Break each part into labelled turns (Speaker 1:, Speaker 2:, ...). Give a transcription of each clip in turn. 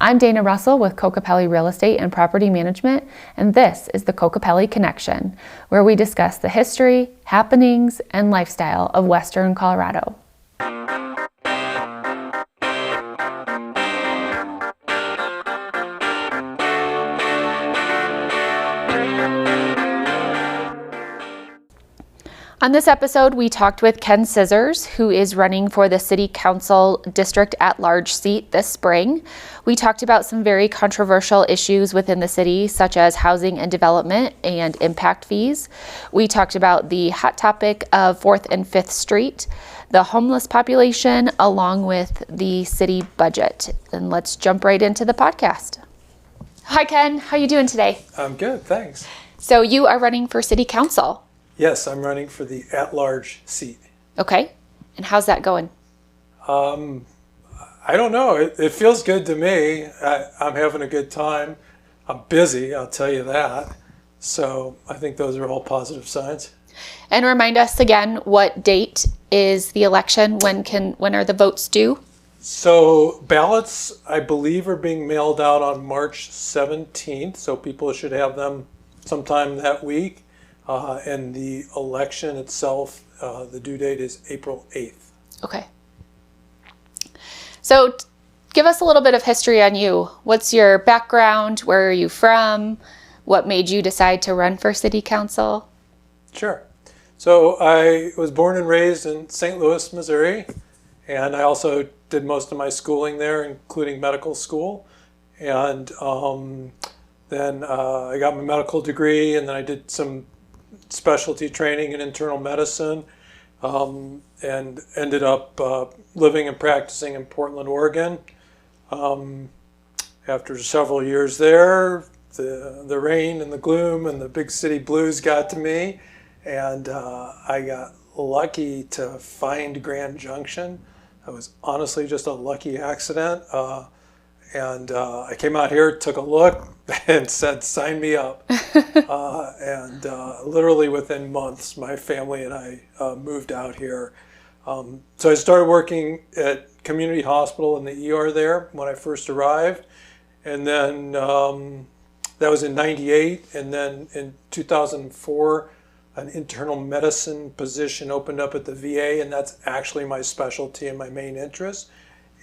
Speaker 1: I'm Dana Russell with Kokopelli Real Estate and Property Management, and this is the Kokopelli Connection, where we discuss the history, happenings, and lifestyle of Western Colorado. On this episode, we talked with Ken Scissors, who is running for the City Council District at-Large seat this spring. We talked about some very controversial issues within the city, such as housing and development and impact fees. We talked about the hot topic of 4th and 5th Street, the homeless population, along with the city budget. And let's jump right into the podcast. Hi, Ken. How are you doing today?
Speaker 2: I'm good, thanks.
Speaker 1: So you are running for City Council.
Speaker 2: Yes, I'm running for the at-large seat.
Speaker 1: Okay. And how's that going?
Speaker 2: I don't know. It feels good to me. I'm having a good time. I'm busy, I'll tell you that. So I think those are all positive signs.
Speaker 1: And remind us again, what date is the election? When are the votes due?
Speaker 2: So ballots, I believe, are being mailed out on March 17th. So people should have them sometime that week. And the election itself, the due date is April 8th.
Speaker 1: Okay. So give us a little bit of history on you. What's your background? Where are you from? What made you decide to run for City Council?
Speaker 2: Sure. So I was born and raised in St. Louis, Missouri, and I also did most of my schooling there, including medical school. And then I got my medical degree, and then I did some specialty training in internal medicine, and ended up living and practicing in Portland, Oregon. After several years there, the rain and the gloom and the big city blues got to me, and I got lucky to find Grand Junction. It was honestly just a lucky accident. And I came out here, took a look, and said, sign me up. And literally within months, my family and I moved out here. So I started working at community hospital in the ER there when I first arrived. And then that was in 98. And then in 2004, an internal medicine position opened up at the VA, and that's actually my specialty and my main interest.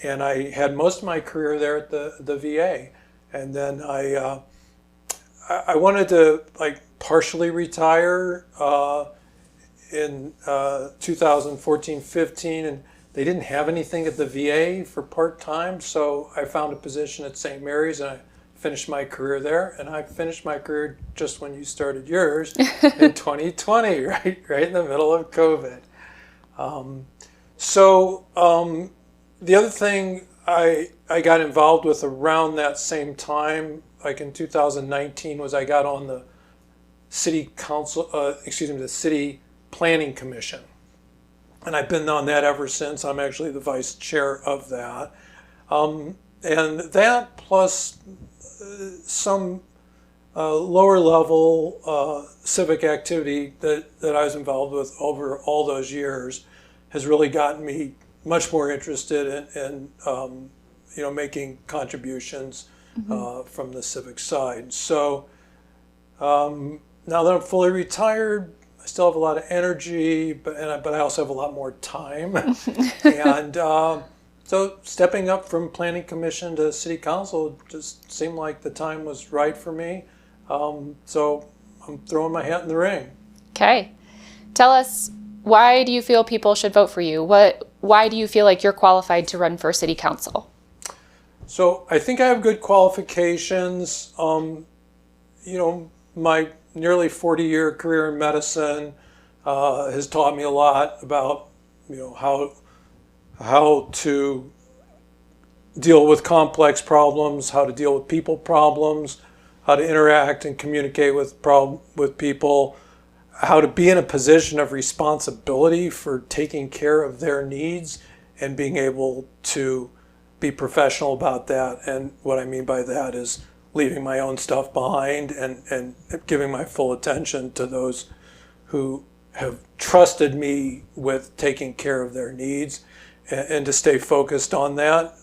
Speaker 2: And I had most of my career there at the VA. And then I wanted to partially retire in 2014-15, and they didn't have anything at the VA for part-time, so I found a position at St. Mary's, and I finished my career there. And I finished my career just when you started yours in 2020, right in the middle of COVID. The other thing I got involved with around that same time, like in 2019, was I got on the City Council, the City Planning Commission. And I've been on that ever since. I'm actually the vice chair of that. And that plus some lower level civic activity that I was involved with over all those years has really gotten me much more interested in making contributions from the civic side. So now that I'm fully retired, I still have a lot of energy, but I also have a lot more time. And so stepping up from Planning Commission to City Council just seemed like the time was right for me. So I'm throwing my hat in the ring.
Speaker 1: Okay. Tell us, why do you feel people should vote for you? Why do you feel like you're qualified to run for City Council?
Speaker 2: So I think I have good qualifications. My nearly 40-year career in medicine has taught me a lot about, how to deal with complex problems, how to deal with people problems, how to interact and communicate with people, how to be in a position of responsibility for taking care of their needs and being able to be professional about that. And what I mean by that is leaving my own stuff behind and giving my full attention to those who have trusted me with taking care of their needs, and to stay focused on that.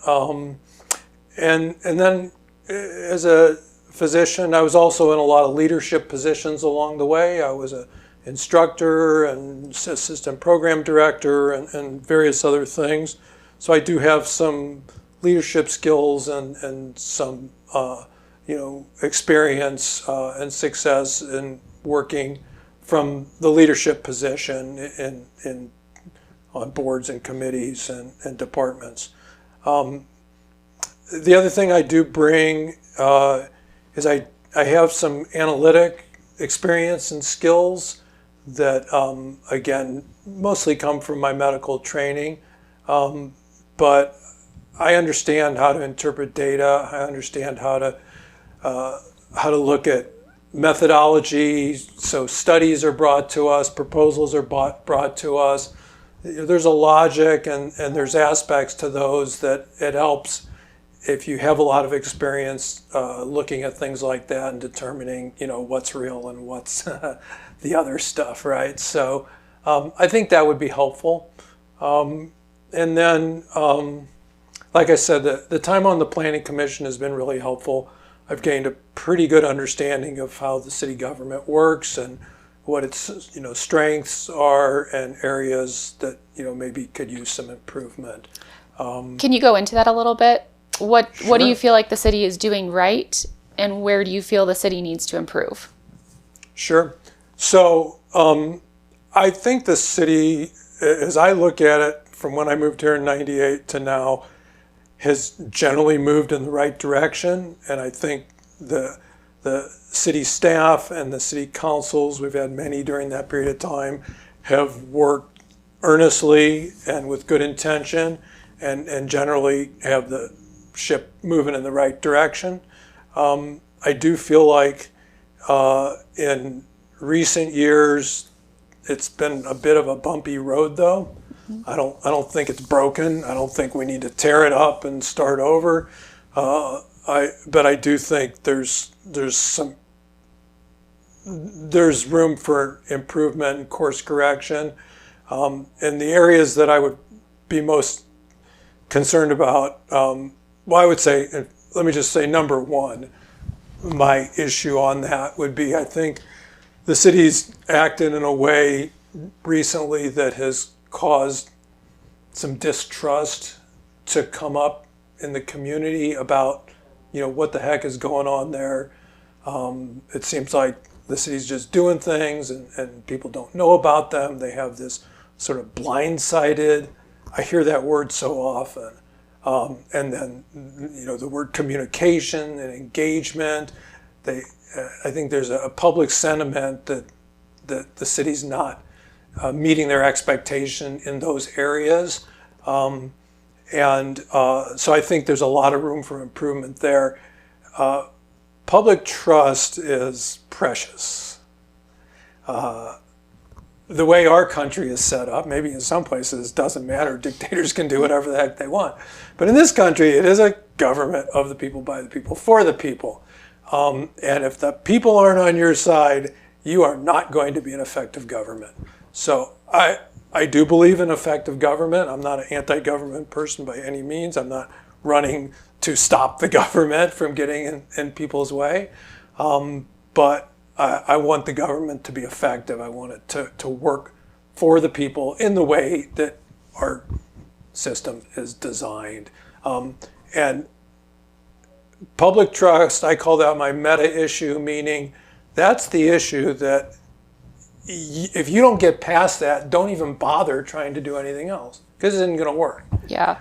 Speaker 2: And then as a physician, I was also in a lot of leadership positions along the way. I was an instructor and assistant program director and various other things. So I do have some leadership skills and some experience and success in working from the leadership position on boards and committees and departments. The other thing I do bring is I have some analytic experience and skills that, again, mostly come from my medical training. But I understand how to interpret data. I understand how to look at methodology. So studies are brought to us, proposals are brought to us. There's a logic and there's aspects to those that it helps if you have a lot of experience looking at things like that and determining, what's real and what's the other stuff, right? So I think that would be helpful. And then, like I said, the time on the Planning Commission has been really helpful. I've gained a pretty good understanding of how the city government works and what its strengths are and areas that maybe could use some improvement.
Speaker 1: Can you go into that a little bit? What do you feel like the city is doing right, and where do you feel the city needs to improve?
Speaker 2: Sure. So I think the city, as I look at it from when I moved here in '98 to now, has generally moved in the right direction. And I think the city staff and the city councils, we've had many during that period of time, have worked earnestly and with good intention and generally have the ship moving in the right direction. I do feel like in recent years it's been a bit of a bumpy road, though. I don't think it's broken. I don't think we need to tear it up and start over. But I do think there's room for improvement and course correction. In the areas that I would be most concerned about, I would say, let me just say number one, my issue on that would be, I think the city's acted in a way recently that has caused some distrust to come up in the community about, what the heck is going on there. It seems like the city's just doing things and people don't know about them. They have this sort of blindsided, I hear that word so often. And then, the word communication and engagement. I think there's a public sentiment that the city's not meeting their expectation in those areas. So I think there's a lot of room for improvement there. Public trust is precious. The way our country is set up, maybe in some places it doesn't matter. Dictators can do whatever the heck they want. But in this country, it is a government of the people, by the people, for the people. And if the people aren't on your side, you are not going to be an effective government. So I do believe in effective government. I'm not an anti-government person by any means. I'm not running to stop the government from getting in people's way. But I want the government to be effective. I want it to work for the people in the way that our system is designed. And public trust, I call that my meta issue, meaning that's the issue that if you don't get past that, don't even bother trying to do anything else, because it isn't going to work.
Speaker 1: Yeah.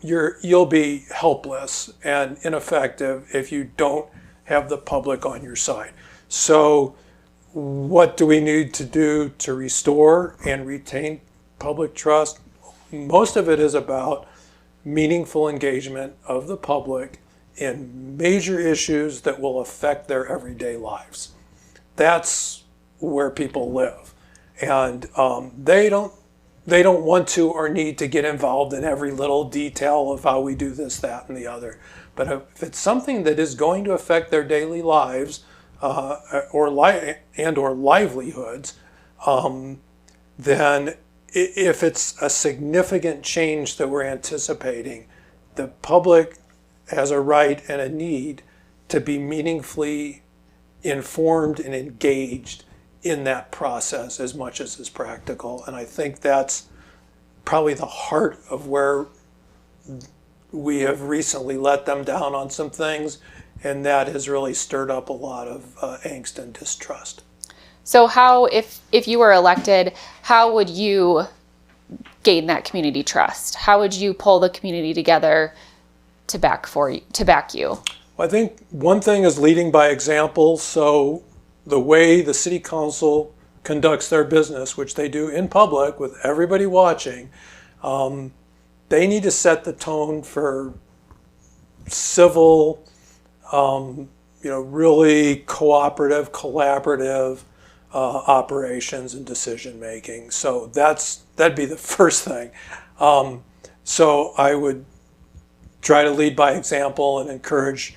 Speaker 2: You'll be helpless and ineffective if you don't have the public on your side. So what do we need to do to restore and retain public trust? Most of it is about meaningful engagement of the public in major issues that will affect their everyday lives. That's where people live. And they don't want to or need to get involved in every little detail of how we do this, that, and the other. But if it's something that is going to affect their daily lives or livelihoods, then if it's a significant change that we're anticipating, the public has a right and a need to be meaningfully informed and engaged in that process as much as is practical. And I think that's probably the heart of where we have recently let them down on some things, and that has really stirred up a lot of angst and distrust.
Speaker 1: So how, if you were elected, how would you gain that community trust? How would you pull the community together to back you?
Speaker 2: Well, I think one thing is leading by example. So the way the city council conducts their business, which they do in public with everybody watching, they need to set the tone for civil, really cooperative, collaborative operations and decision making. So that'd be the first thing. So I would try to lead by example and encourage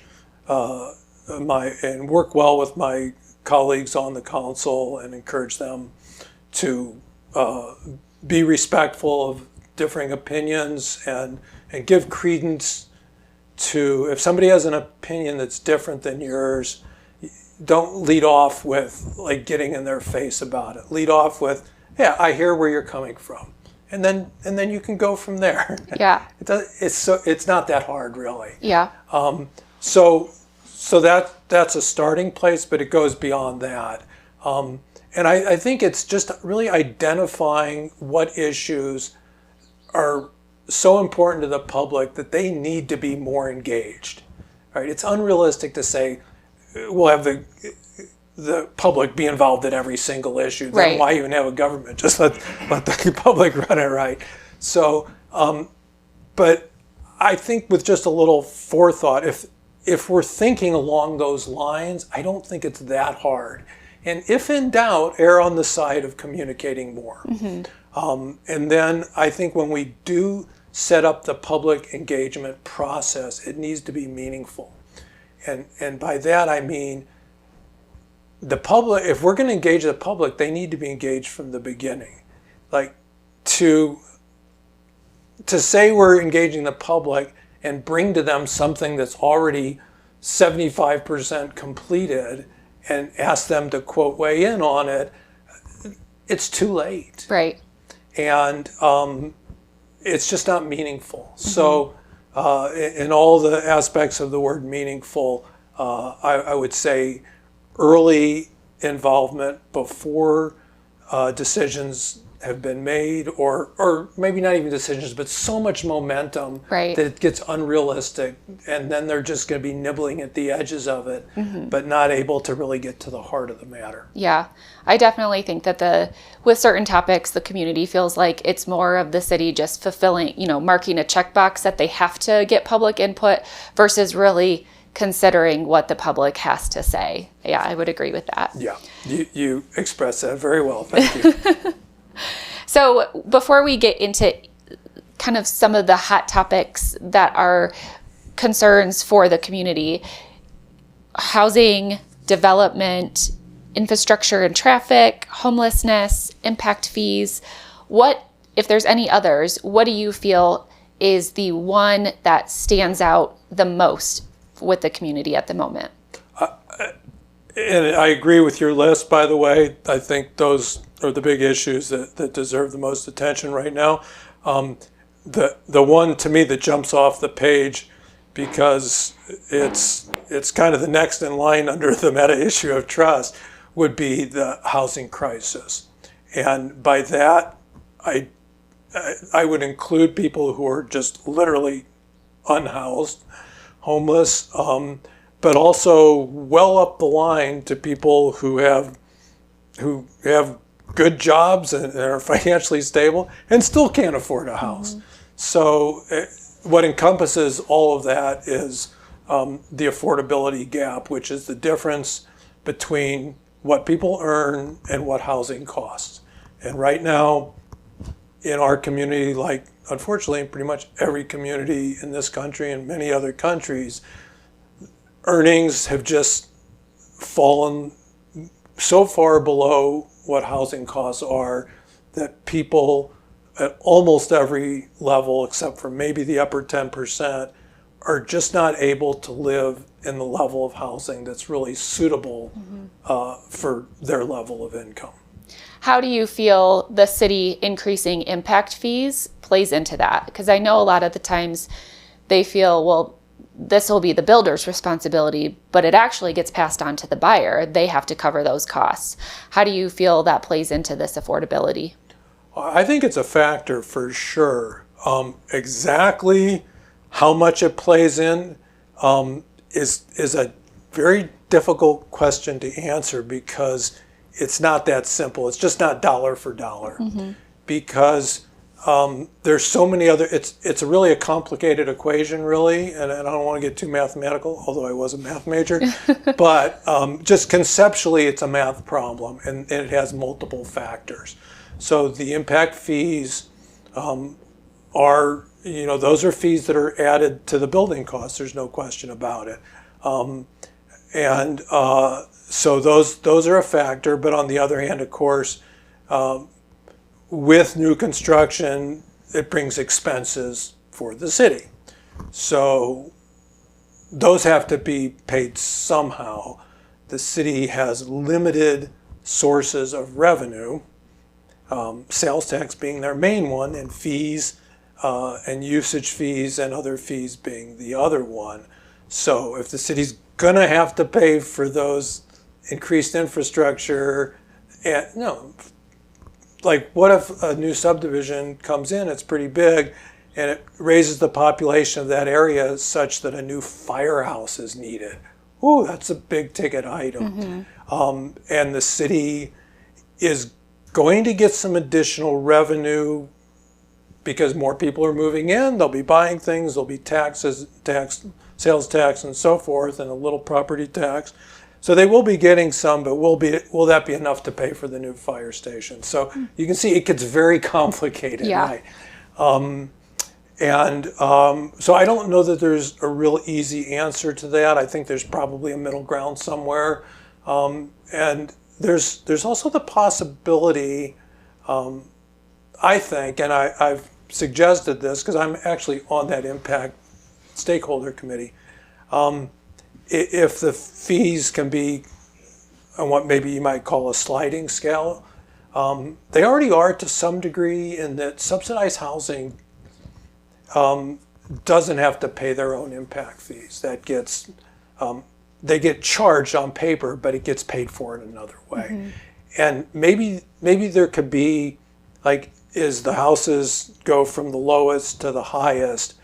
Speaker 2: and work well with my colleagues on the council and encourage them to be respectful of differing opinions and give credence to, if somebody has an opinion that's different than yours, don't lead off with like getting in their face about it. Lead off with, yeah, I hear where you're coming from. And then you can go from there.
Speaker 1: Yeah.
Speaker 2: It's not that hard, really.
Speaker 1: Yeah.
Speaker 2: So that's a starting place, but it goes beyond that. And I think it's just really identifying what issues are so important to the public that they need to be more engaged. Right? It's unrealistic to say we'll have the public be involved in every single issue. Then
Speaker 1: right.
Speaker 2: Why even have a government? Just let the public run it, right? So, but I think with just a little forethought, if we're thinking along those lines, I don't think it's that hard. And if in doubt, err on the side of communicating more. Mm-hmm. And then I think when we do set up the public engagement process, it needs to be meaningful. And by that I mean the public, if we're going to engage the public, they need to be engaged from the beginning. Like to say we're engaging the public and bring to them something that's already 75% completed and ask them to, quote, weigh in on it, it's too late.
Speaker 1: Right.
Speaker 2: And it's just not meaningful. Mm-hmm. So in all the aspects of the word meaningful, I would say early involvement before decisions have been made, or maybe not even decisions, but so much momentum
Speaker 1: right.
Speaker 2: that it gets unrealistic, and then they're just going to be nibbling at the edges of it, mm-hmm. but not able to really get to the heart of the matter.
Speaker 1: Yeah, I definitely think that with certain topics, the community feels like it's more of the city just fulfilling, marking a checkbox that they have to get public input versus really considering what the public has to say. Yeah, I would agree with that.
Speaker 2: Yeah, you expressed that very well. Thank you.
Speaker 1: So before we get into kind of some of the hot topics that are concerns for the community, housing, development, infrastructure and traffic, homelessness, impact fees, what, if there's any others, what do you feel is the one that stands out the most with the community at the moment?
Speaker 2: And I agree with your list, by the way. I think those are the big issues that deserve the most attention right now. The one to me that jumps off the page, because it's kind of the next in line under the meta issue of trust, would be the housing crisis. And by that, I would include people who are just literally unhoused, homeless, but also well up the line to people who have good jobs and are financially stable and still can't afford a house. Mm-hmm. So what encompasses all of that is the affordability gap, which is the difference between what people earn and what housing costs. And right now in our community, like unfortunately pretty much every community in this country and many other countries, earnings have just fallen so far below what housing costs are that people at almost every level, except for maybe the upper 10%, are just not able to live in the level of housing that's really suitable for their level of income.
Speaker 1: How do you feel the city increasing impact fees plays into that? Because I know a lot of the times they feel, well, this will be the builder's responsibility, but it actually gets passed on to the buyer. They have to cover those costs. How do you feel that plays into this affordability?
Speaker 2: I think it's a factor for sure. Exactly how much it plays in is a very difficult question to answer because it's not that simple. It's just not dollar for dollar because there's so many other, it's really a complicated equation really, and I don't want to get too mathematical, although I was a math major, but just conceptually it's a math problem and it has multiple factors. So the impact fees are, those are fees that are added to the building costs, there's no question about it. So those are a factor, but on the other hand, of course, with new construction, it brings expenses for the city. So those have to be paid somehow. The city has limited sources of revenue, sales tax being their main one, and fees and usage fees and other fees being the other one. So if the city's gonna have to pay for those increased infrastructure, and like what if a new subdivision comes in, it's pretty big, and it raises the population of that area such that a new firehouse is needed. Ooh, that's a big ticket item. And the city is going to get some additional revenue because more people are moving in, they'll be buying things, there'll be taxes, sales tax and so forth, and a little property tax. So they will be getting some, but will that be enough to pay for the new fire station? So you can see it gets very complicated, right? So I don't know that there's a real easy answer to that. I think there's probably a middle ground somewhere. And there's also the possibility, I think, and I've suggested this because I'm actually on that impact stakeholder committee. If the fees can be on what maybe you might call a sliding scale, they already are to some degree in that subsidized housing doesn't have to pay their own impact fees. That gets, they get charged on paper, but it gets paid for in another way. And maybe there could be, like, as the houses go from the lowest to the highest,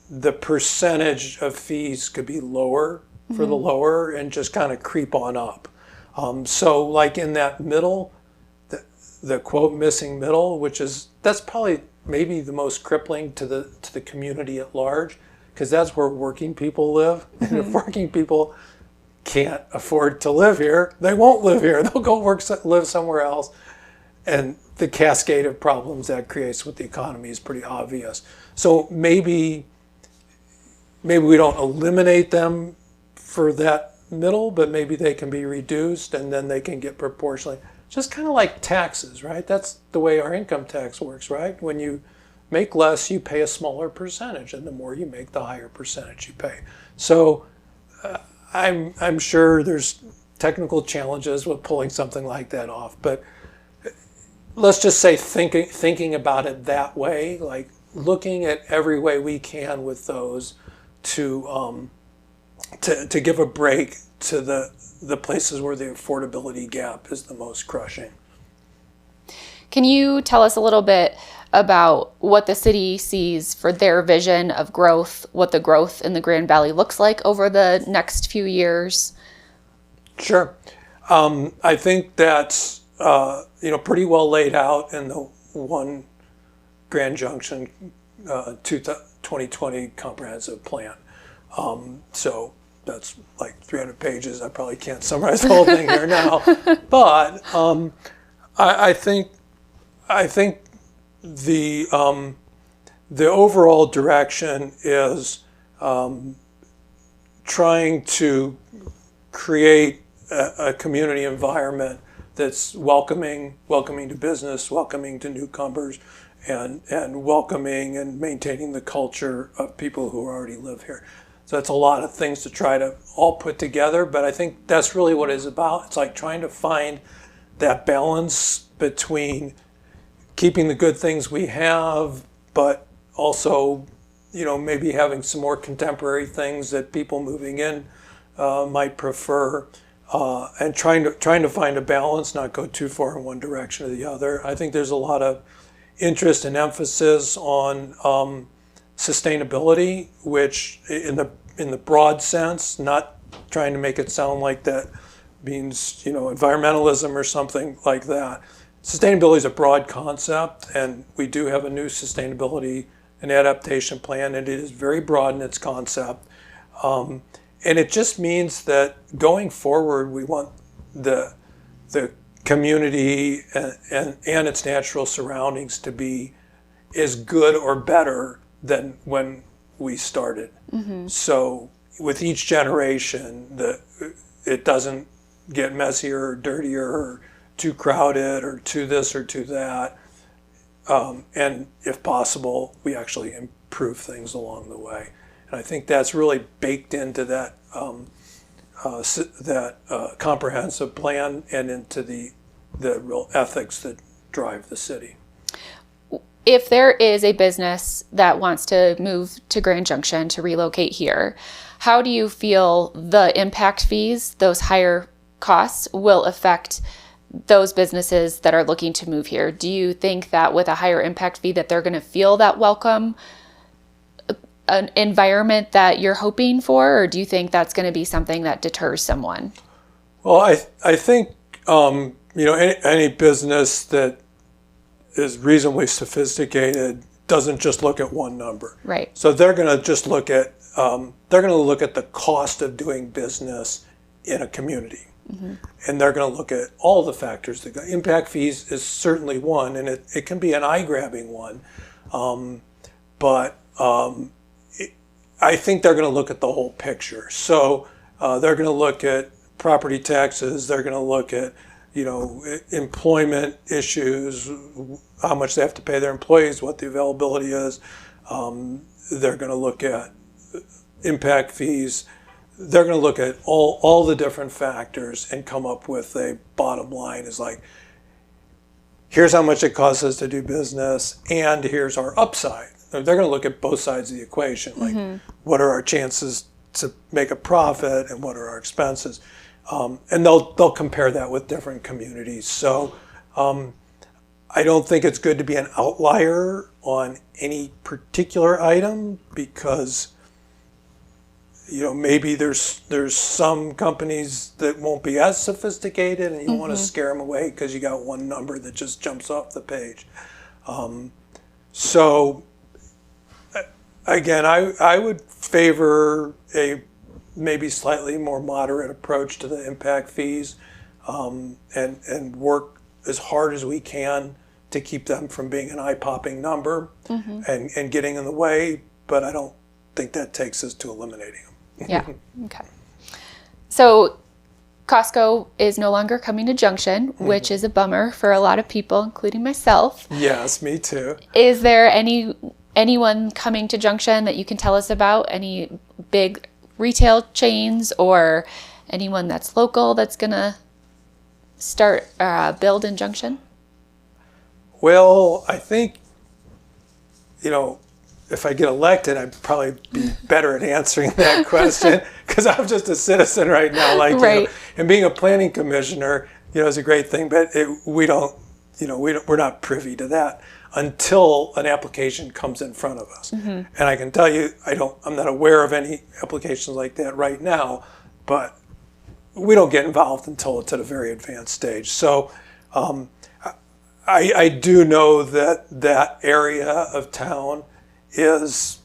Speaker 2: the percentage of fees could be lower for the lower and just kind of creep on up. So like in that middle, the quote missing middle, that's probably maybe the most crippling to the community at large, because that's where working people live. And if working people can't afford to live here, they won't live here. They'll go live somewhere else. And the cascade of problems that creates with the economy is pretty obvious. So maybe we don't eliminate them for that middle, but maybe they can be reduced and then they can get proportionally. Just kind of like taxes, right? That's the way our income tax works, right? When you make less, you pay a smaller percentage, and the more you make, the higher percentage you pay. So I'm sure there's technical challenges with pulling something like that off, but let's just say thinking about it that way, like looking at every way we can with those to give a break to the places where the affordability gap is the most crushing.
Speaker 1: Can you tell us a little bit about what the city sees for their vision of growth, what the growth in the Grand Valley looks like over the next few years? Sure.
Speaker 2: I think that's pretty well laid out in the one Grand Junction 2020 comprehensive plan. So that's like 300 pages. I probably can't summarize the whole thing here now, but I think the overall direction is trying to create a community environment that's welcoming to business, welcoming to newcomers, and welcoming and maintaining the culture of people who already live here. So it's a lot of things to try to all put together, but I think that's really what it's about. It's like trying to find that balance between keeping the good things we have, but also, maybe having some more contemporary things that people moving in might prefer, and trying to find a balance, not go too far in one direction or the other. I think there's a lot of interest and emphasis on sustainability, which in the broad sense, not trying to make it sound like that means environmentalism or something like that. Sustainability is a broad concept, and we do have a new sustainability and adaptation plan, and it is very broad in its concept. And it just means that going forward, we want the community and its natural surroundings to be as good or better than when we started. Mm-hmm. So with each generation, it doesn't get messier or dirtier or too crowded or too this or too that. And if possible, we actually improve things along the way. And I think that's really baked into that comprehensive plan and into the real ethics that drive the city.
Speaker 1: If there is a business that wants to move to Grand Junction to relocate here, how do you feel the impact fees, those higher costs, will affect those businesses that are looking to move here? Do you think that with a higher impact fee that they're going to feel that welcome an environment that you're hoping for, or do you think that's going to be something that deters someone?
Speaker 2: Well, I think any business that is reasonably sophisticated doesn't just look at one number.
Speaker 1: Right.
Speaker 2: So they're going to just look at the cost of doing business in a community. Mm-hmm. And they're going to look at all the factors. Impact fees is certainly one, and it can be an eye-grabbing one. But I think they're going to look at the whole picture. So they're going to look at property taxes. They're going to look at employment issues, how much they have to pay their employees, what the availability is. They're going to look at impact fees. They're going to look at all the different factors and come up with a bottom line. Is like, here's how much it costs us to do business, and here's our upside. They're going to look at both sides of the equation, like what are our chances to make a profit and what are our expenses. And they'll compare that with different communities. So I don't think it's good to be an outlier on any particular item, because maybe there's some companies that won't be as sophisticated, and you want to scare them away because you got one number that just jumps off the page. So again, I would favor a maybe slightly more moderate approach to the impact fees, and work as hard as we can to keep them from being an eye-popping number and getting in the way, but I don't think that takes us to eliminating them.
Speaker 1: Yeah, okay. So Costco is no longer coming to Junction, which is a bummer for a lot of people, including myself.
Speaker 2: Yes, me too.
Speaker 1: Is there anyone coming to Junction that you can tell us about? Any big retail chains or anyone that's local that's going to start build in Junction?
Speaker 2: Well, I think, if I get elected, I'd probably be better at answering that question, because I'm just a citizen right now,
Speaker 1: right.
Speaker 2: And being a planning commissioner, is a great thing, but we're not privy to that until an application comes in front of us. And I can tell you, I'm not aware of any applications like that right now, but we don't get involved until it's at a very advanced stage. So I do know that area of town is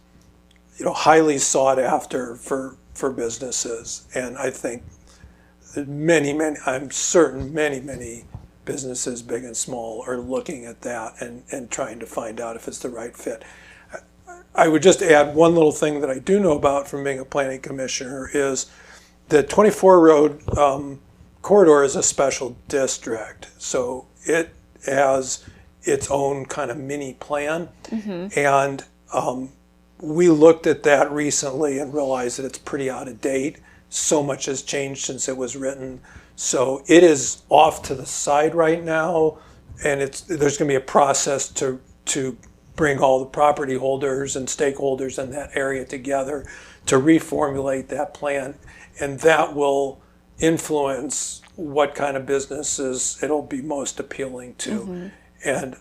Speaker 2: highly sought after for businesses, and I think I'm certain many businesses, big and small, are looking at that and trying to find out if it's the right fit. I would just add one little thing that I do know about from being a planning commissioner is the 24 road corridor is a special district, so it has its own kind of mini plan, and we looked at that recently and realized that it's pretty out of date. So much has changed since it was written. So it is off to the side right now, and there's going to be a process to bring all the property holders and stakeholders in that area together to reformulate that plan, and that will influence what kind of businesses it'll be most appealing to. And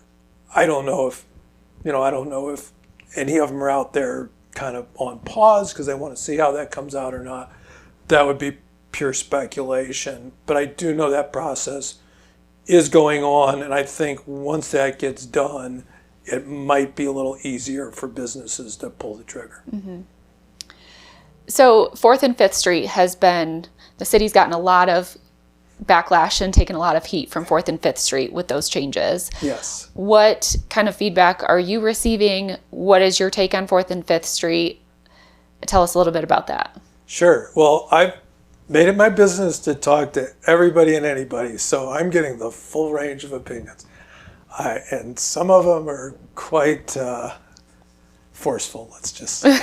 Speaker 2: I don't know if any of them are out there kind of on pause because they want to see how that comes out or not. That would be pure speculation. But I do know that process is going on, and I think once that gets done, it might be a little easier for businesses to pull the trigger.
Speaker 1: So 4th and 5th Street the city's gotten a lot of backlash and taken a lot of heat from 4th and 5th Street with those changes.
Speaker 2: Yes.
Speaker 1: What kind of feedback are you receiving? What is your take on 4th and 5th Street? Tell us a little bit about that.
Speaker 2: Sure. Well, I've made it my business to talk to everybody and anybody, so I'm getting the full range of opinions. And some of them are quite forceful, let's just say.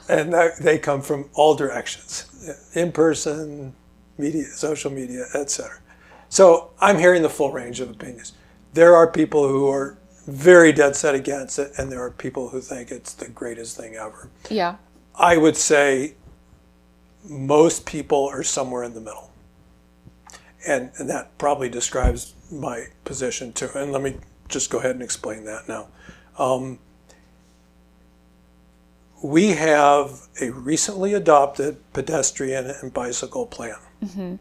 Speaker 2: And they come from all directions, in-person, media, social media, etc. So I'm hearing the full range of opinions. There are people who are very dead set against it, and there are people who think it's the greatest thing ever.
Speaker 1: Yeah.
Speaker 2: I would say most people are somewhere in the middle. And that probably describes my position too. And let me just go ahead and explain that now. We have a recently adopted pedestrian and bicycle plan.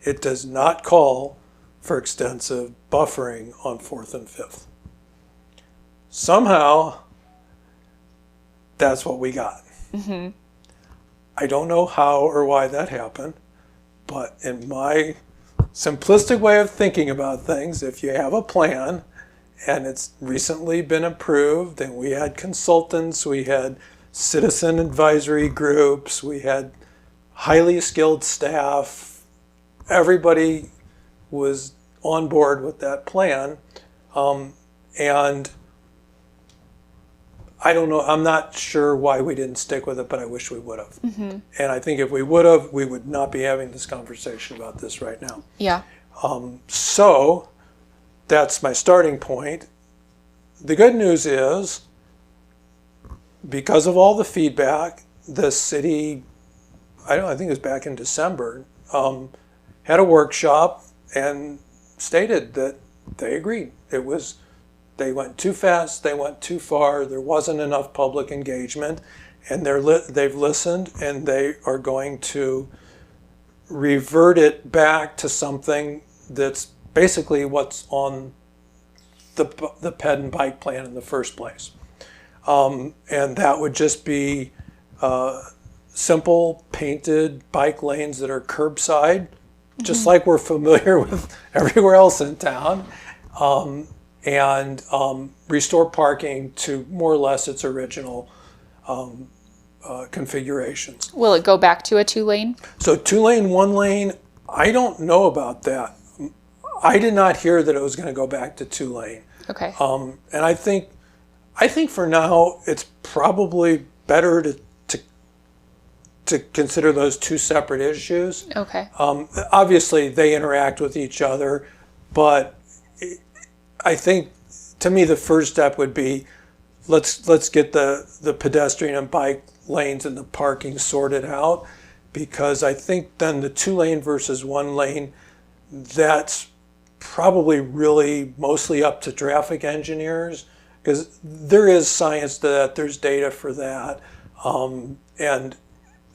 Speaker 2: It does not call for extensive buffering on 4th and 5th. Somehow, that's what we got. I don't know how or why that happened, but in my simplistic way of thinking about things, if you have a plan and it's recently been approved, and we had consultants, we had citizen advisory groups, we had highly skilled staff, everybody was on board with that plan, and I don't know, I'm not sure why we didn't stick with it, but I wish we would have. And I think if we would have, we would not be having this conversation about this right now.
Speaker 1: Yeah.
Speaker 2: So that's my starting point. The good news is, because of all the feedback, the city, I think it was back in December, had a workshop and stated that they agreed. They went too fast, they went too far, there wasn't enough public engagement, and they've listened, and they are going to revert it back to something that's basically what's on the ped and bike plan in the first place. And that would just be simple painted bike lanes that are curbside, just like we're familiar with everywhere else in town. And restore parking to more or less its original configurations.
Speaker 1: Will it go back to a 2-lane?
Speaker 2: So 2-lane, 1-lane, I don't know about that. I did not hear that it was going to go back to 2-lane.
Speaker 1: Okay.
Speaker 2: And I think for now it's probably better to consider those two separate issues.
Speaker 1: Okay.
Speaker 2: Obviously they interact with each other, but I think, to me, the first step would be let's get the pedestrian and bike lanes and the parking sorted out, because I think then the 2-lane versus 1-lane, that's probably really mostly up to traffic engineers, because there is science to that, there's data for that, and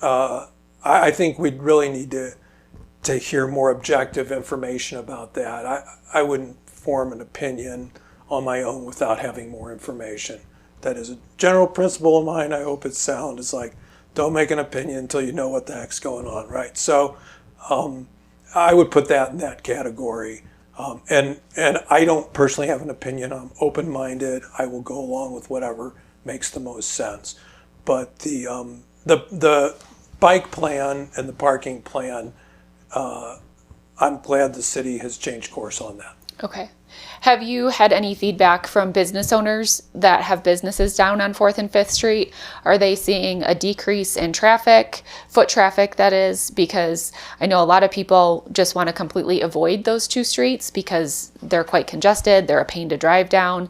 Speaker 2: I think we'd really need to hear more objective information about that. I wouldn't form an opinion on my own without having more information. That is a general principle of mine. I hope it's sound. It's like, don't make an opinion until you know what the heck's going on, right? So I would put that in that category. And I don't personally have an opinion. I'm open-minded. I will go along with whatever makes the most sense. But the bike plan and the parking plan, I'm glad the city has changed course on that.
Speaker 1: Okay. Have you had any feedback from business owners that have businesses down on 4th and 5th Street? Are they seeing a decrease in traffic, foot traffic that is? Because I know a lot of people just want to completely avoid those two streets because they're quite congested, they're a pain to drive down.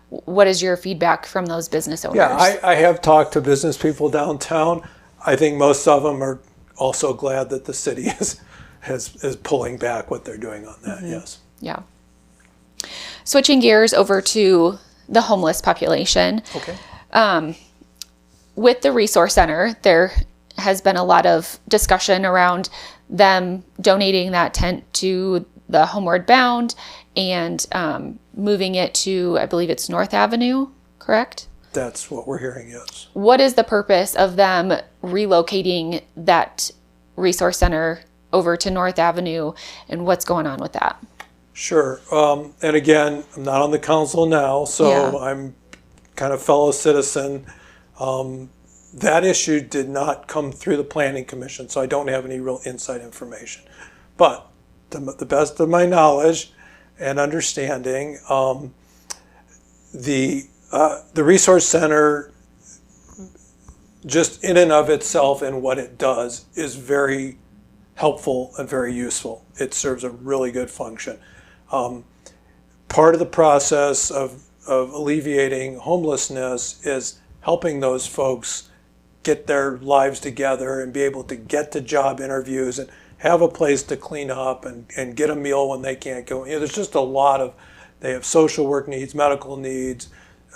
Speaker 1: What is your feedback from those business owners?
Speaker 2: Yeah, I have talked to business people downtown. I think most of them are also glad that the city is pulling back what they're doing on that, yes.
Speaker 1: Yeah. Switching gears over to the homeless population.
Speaker 2: Okay.
Speaker 1: With the resource center, there has been a lot of discussion around them donating that tent to the Homeward Bound and moving it to, I believe it's North Avenue, correct?
Speaker 2: That's what we're hearing, yes.
Speaker 1: What is the purpose of them relocating that resource center over to North Avenue, and what's going on with that?
Speaker 2: Sure. And again, I'm not on the council now, so
Speaker 1: Yeah.
Speaker 2: I'm kind of fellow citizen. That issue did not come through the planning commission, so I don't have any real inside information. But to the best of my knowledge and understanding, the resource center, just in and of itself and what it does, is very helpful and very useful. It serves a really good function. Part of the process of alleviating homelessness is helping those folks get their lives together and be able to get to job interviews and have a place to clean up and get a meal when they can't go. There's just a lot of, they have social work needs, medical needs,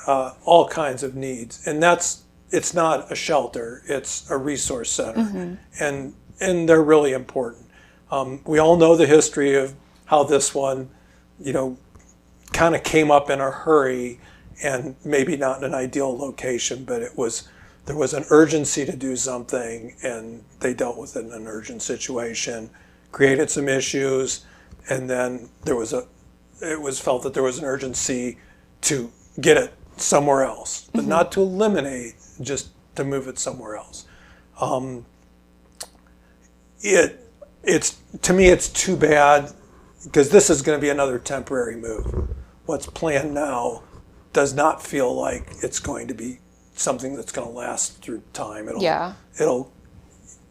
Speaker 2: all kinds of needs. And it's not a shelter, it's a resource center. And they're really important. We all know the history of how this one, kind of came up in a hurry and maybe not in an ideal location, but there was an urgency to do something and they dealt with it in an urgent situation, created some issues, and then it was felt that there was an urgency to get it somewhere else, but not to eliminate, just to move it somewhere else. To me, it's too bad because this is going to be another temporary move. What's planned now does not feel like it's going to be something that's going to last through time.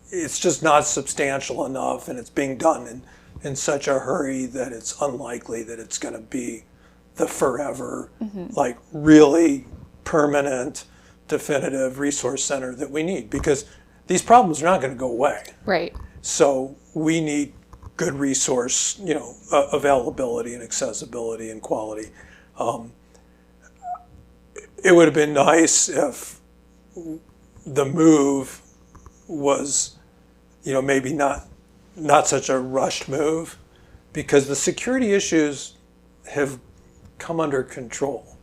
Speaker 2: It's just not substantial enough, and it's being done in such a hurry that it's unlikely that it's going to be the forever, like really permanent, definitive resource center that we need, because these problems are not going to go away.
Speaker 1: Right.
Speaker 2: So we need good resource, availability and accessibility and quality. It would have been nice if the move was, maybe not such a rushed move, because the security issues have come under control.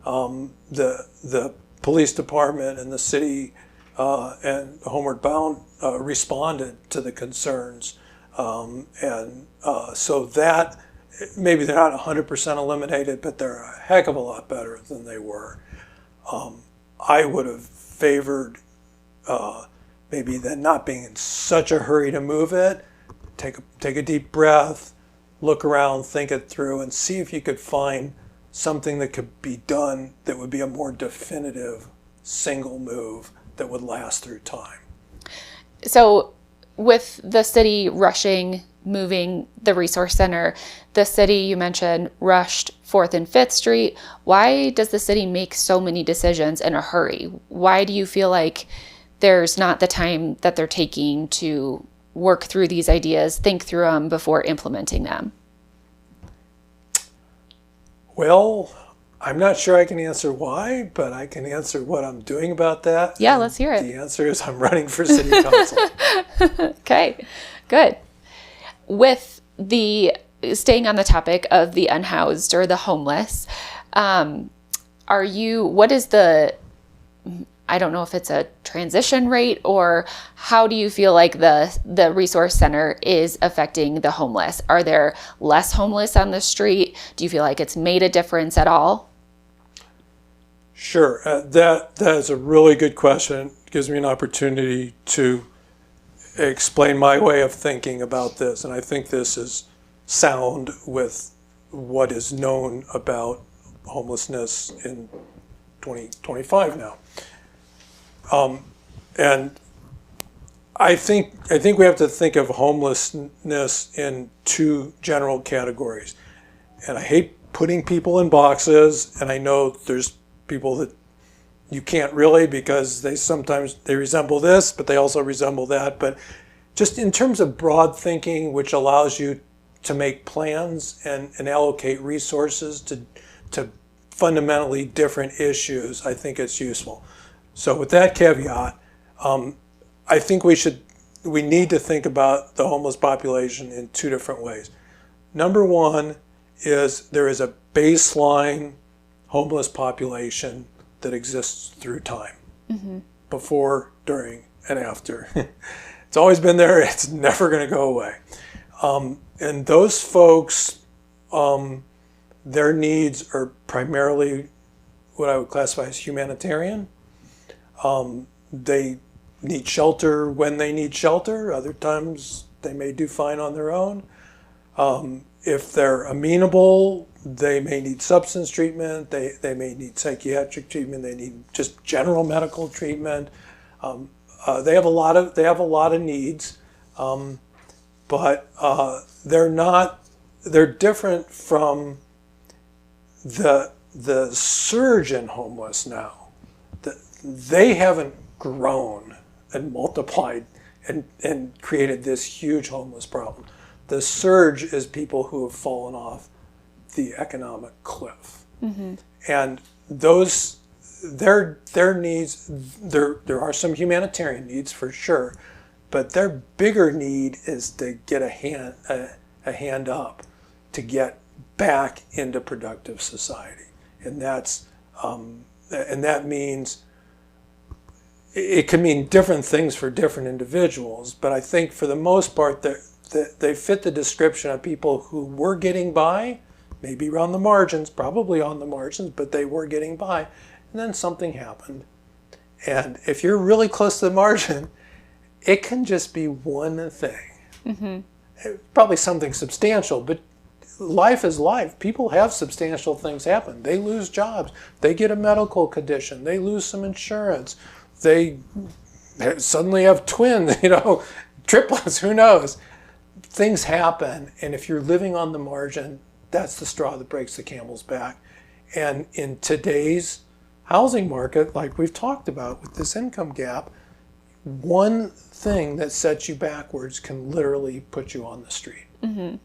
Speaker 2: The police department and the city and Homeward Bound responded to the concerns. So that, maybe they're not 100% eliminated, but they're a heck of a lot better than they were. I would have favored maybe then not being in such a hurry to move it. Take a deep breath, look around, think it through, and see if you could find something that could be done that would be a more definitive single move that would last through time.
Speaker 1: So with the city moving the resource center, the city, you mentioned, rushed 4th and 5th Street. Why does the city make so many decisions in a hurry? Why do you feel like there's not the time that they're taking to work through these ideas, think through them before implementing them?
Speaker 2: Well, I'm not sure I can answer why, but I can answer what I'm doing about that.
Speaker 1: Yeah,
Speaker 2: And
Speaker 1: let's hear it.
Speaker 2: The answer is I'm running for city council.
Speaker 1: Okay, good. With staying on the topic of the unhoused or the homeless, what is I don't know if it's a transition rate, or how do you feel like the resource center is affecting the homeless? Are there less homeless on the street? Do you feel like it's made a difference at all?
Speaker 2: Sure. That is a really good question. It gives me an opportunity to explain my way of thinking about this, and I think this is sound with what is known about homelessness in 2025 now. And I think we have to think of homelessness in two general categories. And I hate putting people in boxes, and I know there's people that you can't really, because they resemble this, but they also resemble that. But just in terms of broad thinking, which allows you to make plans and allocate resources to fundamentally different issues, I think it's useful. So with that caveat, I think we need to think about the homeless population in two different ways. Number one is there is a baseline homeless population that exists through time, before, during, and after. It's always been there. It's never going to go away. And those folks, their needs are primarily what I would classify as humanitarian. They need shelter when they need shelter. Other times they may do fine on their own. If they're amenable, they may need substance treatment. They may need psychiatric treatment. They need just general medical treatment. They have a lot of needs, but they're different from the surge in homeless now. They haven't grown and multiplied and created this huge homeless problem. The surge is people who have fallen off the economic cliff. And those, their needs, there are some humanitarian needs for sure, but their bigger need is to get a hand up, to get back into productive society. And that means, it can mean different things for different individuals, but I think for the most part they fit the description of people who were getting by, maybe around the margins, probably on the margins, but they were getting by, and then something happened. And if you're really close to the margin, it can just be one thing. Probably something substantial, but life is life. People have substantial things happen. They lose jobs. They get a medical condition. They lose some insurance. They suddenly have twins, triplets, who knows? Things happen, and if you're living on the margin, that's the straw that breaks the camel's back. And in today's housing market, like we've talked about with this income gap, one thing that sets you backwards can literally put you on the street. And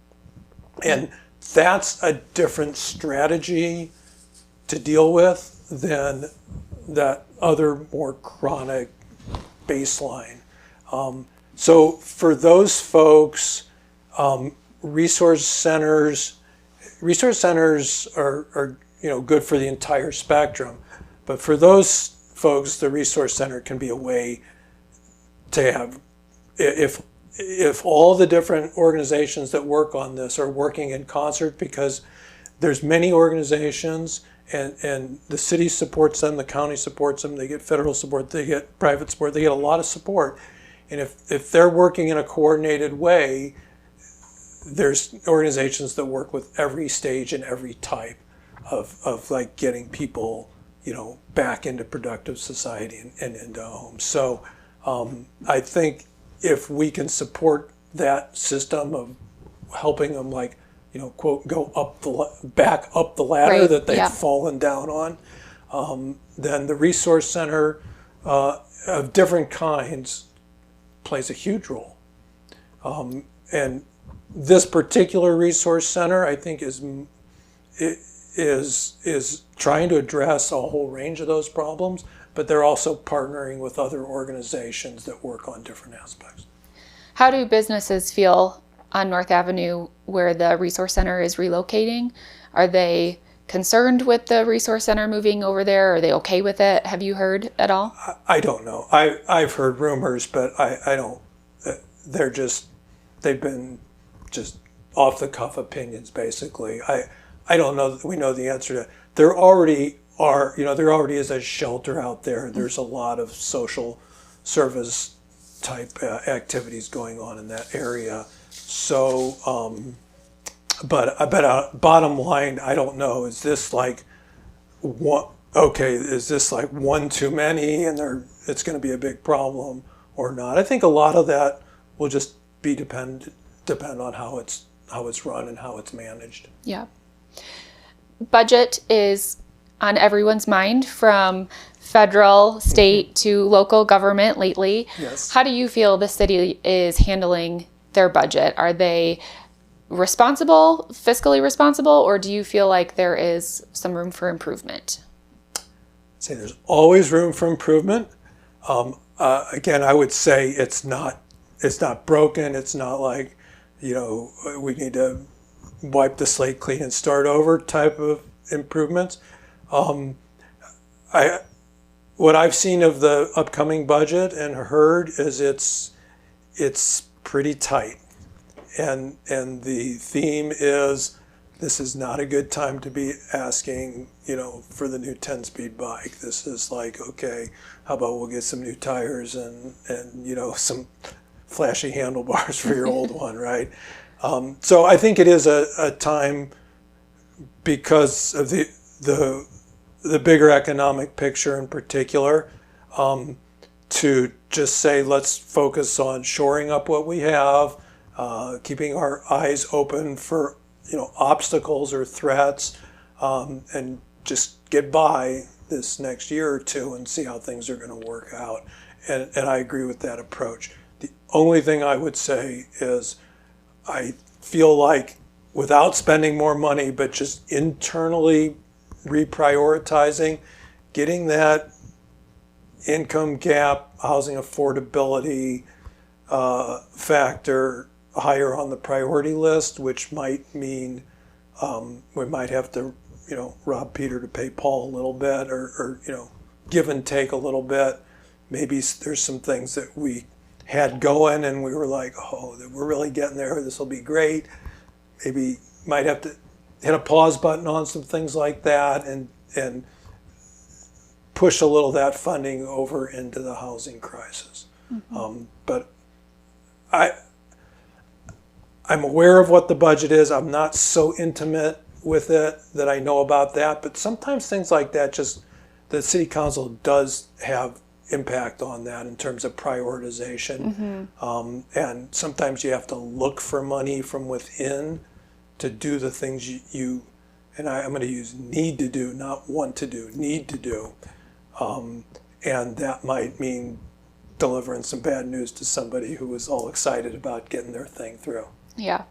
Speaker 2: that's a different strategy to deal with than that other more chronic baseline. So for those folks, resource centers are good for the entire spectrum, but for those folks, the resource center can be a way to have, if all the different organizations that work on this are working in concert, because there's many organizations and the city supports them, the county supports them, they get federal support, they get private support, they get a lot of support. And if they're working in a coordinated way, there's organizations that work with every stage and every type of like getting people, back into productive society and into homes. So I think if we can support that system of helping them, like, quote, go back up the ladder that they've fallen down on, then the resource center of different kinds plays a huge role. And this particular resource center, I think, is trying to address a whole range of those problems, but they're also partnering with other organizations that work on different aspects.
Speaker 1: How do businesses feel on North Avenue where the resource center is relocating? Are they concerned with the resource center moving over there? Are they okay with it? Have you heard at all?
Speaker 2: I don't know. I've heard rumors, but I don't. They've been just off the cuff opinions, basically. I don't know that we know the answer to that. There already is a shelter out there. There's a lot of social service type activities going on in that area. So But I bet bottom line, I don't know. Is this like one? Okay, is this like one too many, and it's going to be a big problem or not? I think a lot of that will just be depend on how it's run and how it's managed.
Speaker 1: Yeah. Budget is on everyone's mind, from federal, state to local government lately.
Speaker 2: Yes.
Speaker 1: How do you feel the city is handling their budget? Are they responsible, fiscally responsible, or do you feel like there is some room for improvement?
Speaker 2: I'd say there's always room for improvement. Again, I would say it's not broken. It's not like, we need to wipe the slate clean and start over type of improvements. What I've seen of the upcoming budget and heard is it's pretty tight, and the theme is this is not a good time to be asking for the new 10-speed bike. This is like, okay, how about we'll get some new tires and some flashy handlebars for your old one, right? So I think it is a time, because of the bigger economic picture in particular, to just say, let's focus on shoring up what we have, keeping our eyes open for obstacles or threats, and just get by this next year or two and see how things are going to work out. And I agree with that approach. The only thing I would say is I feel like, without spending more money, but just internally reprioritizing, getting that income gap, housing affordability factor higher on the priority list, which might mean we might have to, rob Peter to pay Paul a little bit, or give and take a little bit. Maybe there's some things that we had going and we were like, oh, we're really getting there. This will be great. Maybe might have to hit a pause button on some things like that, and push a little of that funding over into the housing crisis. Mm-hmm. But I'm aware of what the budget is. I'm not so intimate with it that I know about that, but sometimes things like that, just the city council does have impact on that in terms of prioritization. Mm-hmm. And sometimes you have to look for money from within to do the things you and I'm going to use need to do, not want to do, need to do. And that might mean delivering some bad news to somebody who was all excited about getting their thing through.
Speaker 1: Yeah.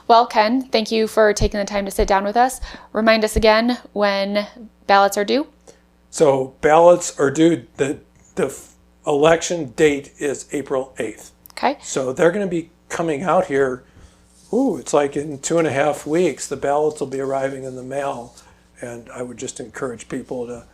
Speaker 1: Well, Ken, thank you for taking the time to sit down with us. Remind us again when ballots are due. So ballots are due, the election date is April 8th. Okay. So they're going to be coming out here, it's like in 2.5 weeks, the ballots will be arriving in the mail. And I would just encourage people to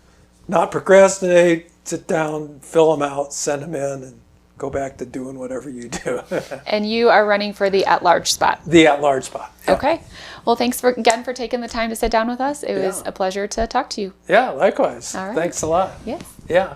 Speaker 1: not procrastinate, sit down, fill them out, send them in, and go back to doing whatever you do. And you are running for the at-large spot. The at-large spot. Yeah. Okay. Well, thanks again for taking the time to sit down with us. It was a pleasure to talk to you. Yeah, likewise. All right. Thanks a lot. Yes. Yeah.